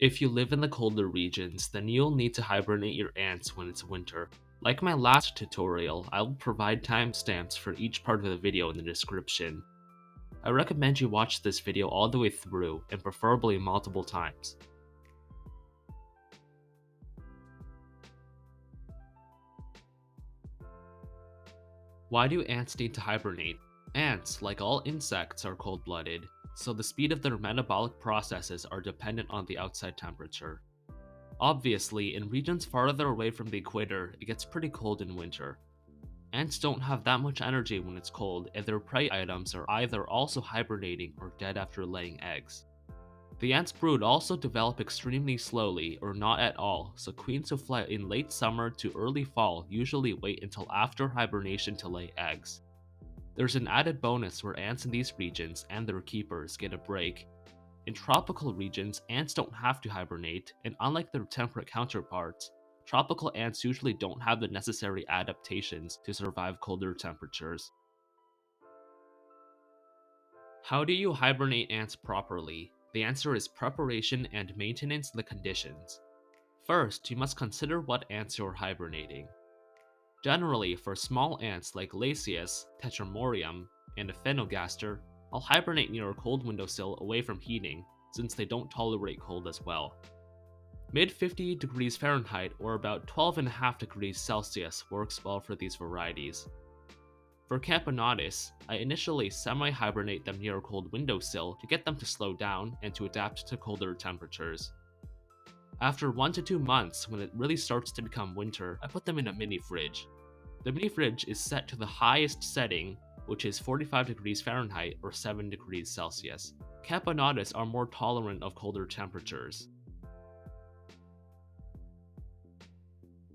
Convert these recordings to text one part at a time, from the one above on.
If you live in the colder regions, then you'll need to hibernate your ants when it's winter. Like my last tutorial, I will provide timestamps for each part of the video in the description. I recommend you watch this video all the way through, and preferably multiple times. Why do ants need to hibernate? Ants, like all insects, are cold-blooded, so the speed of their metabolic processes are dependent on the outside temperature. Obviously, in regions farther away from the equator, it gets pretty cold in winter. Ants don't have that much energy when it's cold, and their prey items are either also hibernating or dead after laying eggs. The ants' brood also develop extremely slowly or not at all, so queens who fly in late summer to early fall usually wait until after hibernation to lay eggs. There's an added bonus where ants in these regions and their keepers get a break. In tropical regions, ants don't have to hibernate, and unlike their temperate counterparts, tropical ants usually don't have the necessary adaptations to survive colder temperatures. How do you hibernate ants properly? The answer is preparation and maintenance of the conditions. First, you must consider what ants you're hibernating. Generally, for small ants like Lasius, Tetramorium, and Phaenogaster, I'll hibernate near a cold windowsill away from heating, since they don't tolerate cold as well. Mid 50 degrees Fahrenheit or about 12.5 degrees Celsius works well for these varieties. For Camponotus, I initially semi-hibernate them near a cold windowsill to get them to slow down and to adapt to colder temperatures. After 1 to 2 months, when it really starts to become winter, I put them in a mini fridge. The mini fridge is set to the highest setting, which is 45 degrees Fahrenheit or 7 degrees Celsius. Camponotus are more tolerant of colder temperatures.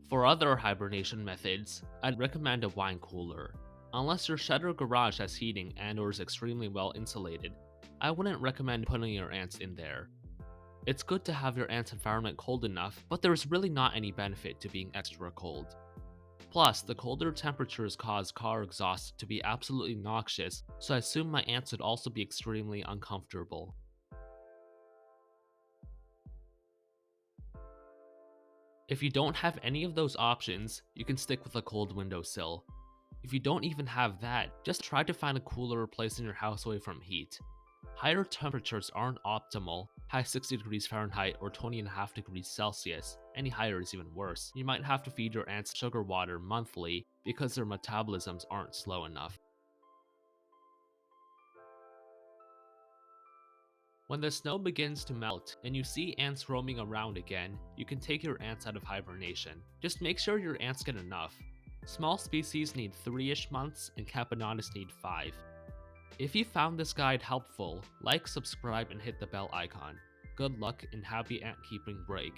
For other hibernation methods, I'd recommend a wine cooler. Unless your shed or garage has heating and or is extremely well insulated, I wouldn't recommend putting your ants in there. It's good to have your ants' environment cold enough, but there's really not any benefit to being extra cold. Plus, the colder temperatures cause car exhaust to be absolutely noxious, so I assume my ants would also be extremely uncomfortable. If you don't have any of those options, you can stick with a cold windowsill. If you don't even have that, just try to find a cooler place in your house away from heat. Higher temperatures aren't optimal, high 60 degrees Fahrenheit or 20.5 degrees Celsius. Any higher is even worse. You might have to feed your ants sugar water monthly because their metabolisms aren't slow enough. When the snow begins to melt and you see ants roaming around again, you can take your ants out of hibernation. Just make sure your ants get enough. Small species need 3-ish months and Camponotus need 5. If you found this guide helpful, like, subscribe, and hit the bell icon. Good luck and happy ant keeping break.